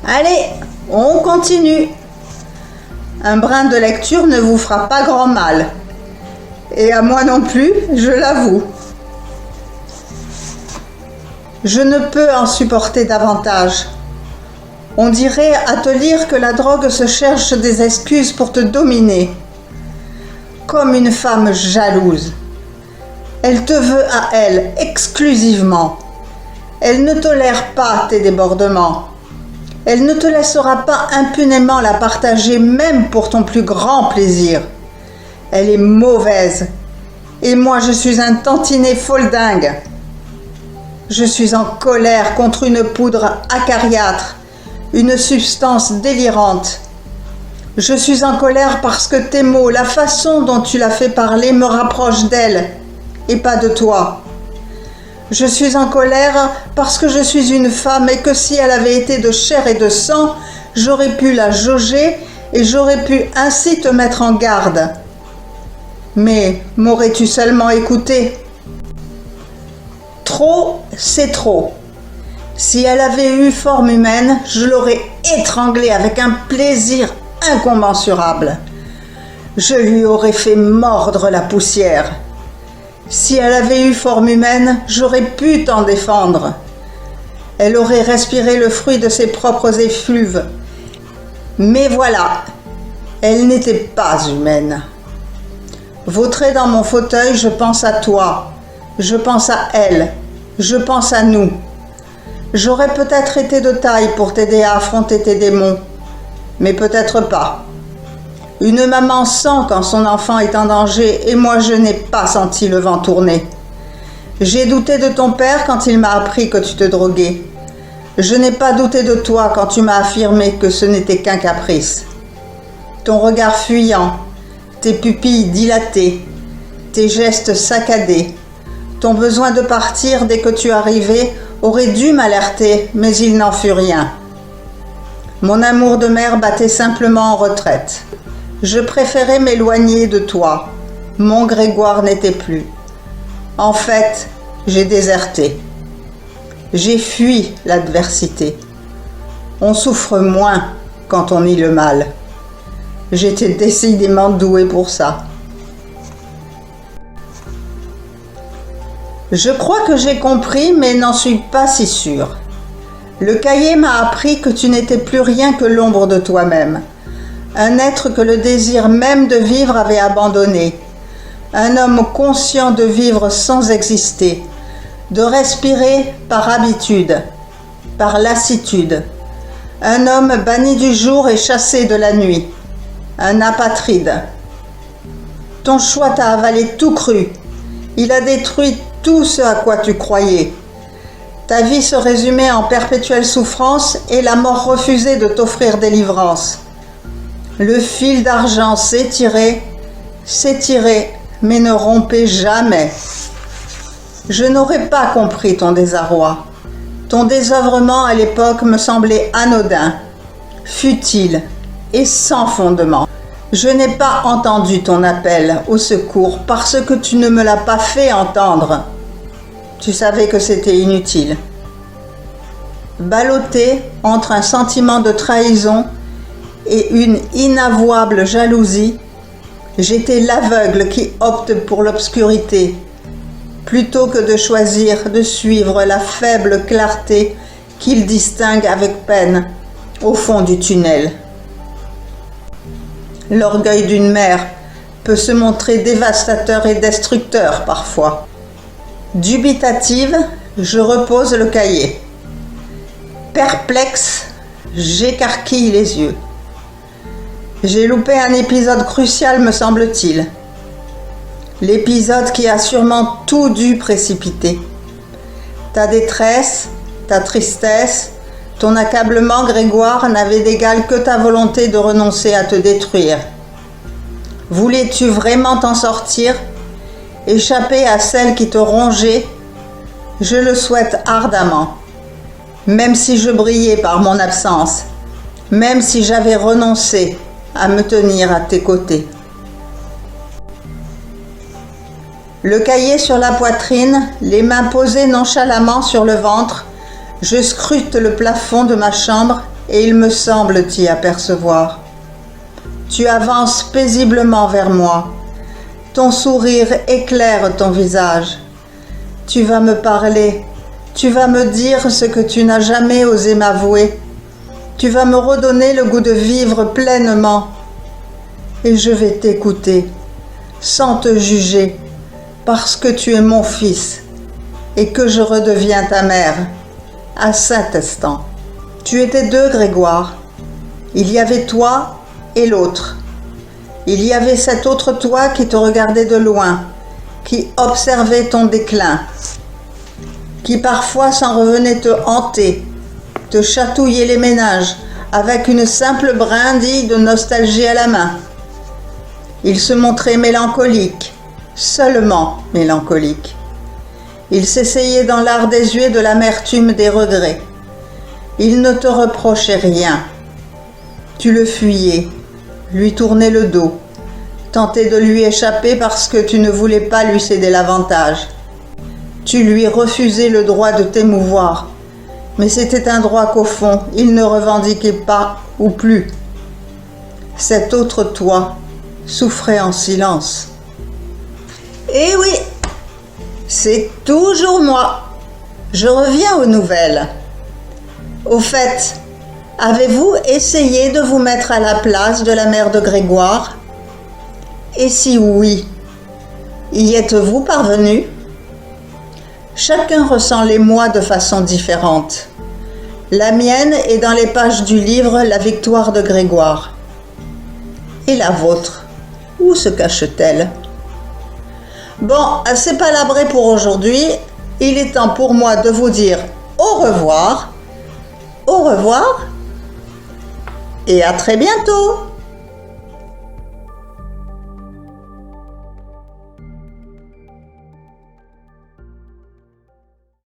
Allez, on continue. Un brin de lecture ne vous fera pas grand mal. Et à moi non plus, je l'avoue. Je ne peux en supporter davantage. On dirait à te lire que la drogue se cherche des excuses pour te dominer. Comme une femme jalouse. Elle te veut à elle, exclusivement. Elle ne tolère pas tes débordements. Elle ne te laissera pas impunément la partager, même pour ton plus grand plaisir. Elle est mauvaise. Et moi, je suis un tantinet foldingue. Je suis en colère contre une poudre acariâtre, une substance délirante. Je suis en colère parce que tes mots, la façon dont tu l'as fait parler me rapprochent d'elle et pas de toi. Je suis en colère parce que je suis une femme et que si elle avait été de chair et de sang, j'aurais pu la jauger et j'aurais pu ainsi te mettre en garde. Mais m'aurais-tu seulement écouté ? Trop, c'est trop. Si elle avait eu forme humaine, je l'aurais étranglée avec un plaisir incommensurable. Je lui aurais fait mordre la poussière. Si elle avait eu forme humaine, j'aurais pu t'en défendre. Elle aurait respiré le fruit de ses propres effluves. Mais voilà, elle n'était pas humaine. Vautré dans mon fauteuil, je pense à toi, je pense à elle, je pense à nous. J'aurais peut-être été de taille pour t'aider à affronter tes démons, mais peut-être pas. Une maman sent quand son enfant est en danger et moi je n'ai pas senti le vent tourner. J'ai douté de ton père quand il m'a appris que tu te droguais. Je n'ai pas douté de toi quand tu m'as affirmé que ce n'était qu'un caprice. Ton regard fuyant, tes pupilles dilatées, tes gestes saccadés, ton besoin de partir dès que tu arrivais aurait dû m'alerter, mais il n'en fut rien. Mon amour de mère battait simplement en retraite. Je préférais m'éloigner de toi. Mon Grégoire n'était plus. En fait, j'ai déserté. J'ai fui l'adversité. On souffre moins quand on nie le mal. J'étais décidément douée pour ça. Je crois que j'ai compris, mais n'en suis pas si sûre. Le cahier m'a appris que tu n'étais plus rien que l'ombre de toi-même. Un être que le désir même de vivre avait abandonné. Un homme conscient de vivre sans exister, de respirer par habitude, par lassitude. Un homme banni du jour et chassé de la nuit. Un apatride. Ton choix t'a avalé tout cru. Il a détruit tout ce à quoi tu croyais. Ta vie se résumait en perpétuelle souffrance et la mort refusait de t'offrir délivrance. Le fil d'argent s'étirait, mais ne rompait jamais. Je n'aurais pas compris ton désarroi. Ton désœuvrement à l'époque me semblait anodin, futile et sans fondement. Je n'ai pas entendu ton appel au secours parce que tu ne me l'as pas fait entendre. Tu savais que c'était inutile. Ballottée entre un sentiment de trahison et une inavouable jalousie, j'étais l'aveugle qui opte pour l'obscurité, plutôt que de choisir de suivre la faible clarté qu'il distingue avec peine au fond du tunnel. L'orgueil d'une mère peut se montrer dévastateur et destructeur parfois. Dubitative, je repose le cahier. Perplexe, j'écarquille les yeux. J'ai loupé un épisode crucial, me semble-t-il. L'épisode qui a sûrement tout dû précipiter. Ta détresse, ta tristesse, ton accablement, Grégoire, n'avaient d'égal que ta volonté de renoncer à te détruire. Voulais-tu vraiment t'en sortir, échapper à celle qui te rongeait? Je le souhaite ardemment. Même si je brillais par mon absence, même si j'avais renoncé à me tenir à tes côtés. Le cahier sur la poitrine, les mains posées nonchalamment sur le ventre, je scrute le plafond de ma chambre et il me semble t'y apercevoir. Tu avances paisiblement vers moi. Ton sourire éclaire ton visage. Tu vas me parler. Tu vas me dire ce que tu n'as jamais osé m'avouer. Tu vas me redonner le goût de vivre pleinement. Et je vais t'écouter, sans te juger, parce que tu es mon fils et que je redeviens ta mère. À cet instant, tu étais deux, Grégoire. Il y avait toi et l'autre. Il y avait cet autre toi qui te regardait de loin, qui observait ton déclin, qui parfois s'en revenait te hanter, te chatouiller les méninges avec une simple brindille de nostalgie à la main. Il se montrait mélancolique, seulement mélancolique. Il s'essayait dans l'art désuet de l'amertume des regrets. Il ne te reprochait rien. Tu le fuyais, lui tournais le dos, tentais de lui échapper parce que tu ne voulais pas lui céder l'avantage. Tu lui refusais le droit de t'émouvoir, mais c'était un droit qu'au fond, il ne revendiquait pas ou plus. Cet autre toi souffrait en silence. Eh oui, c'est toujours moi. Je reviens aux nouvelles. Au fait, avez-vous essayé de vous mettre à la place de la mère de Grégoire? Et si oui, y êtes-vous parvenu? Chacun ressent l'émoi de façon différente. La mienne est dans les pages du livre La victoire de Grégoire. Et la vôtre, où se cache-t-elle? Bon, assez palabré pour aujourd'hui. Il est temps pour moi de vous dire au revoir et à très bientôt.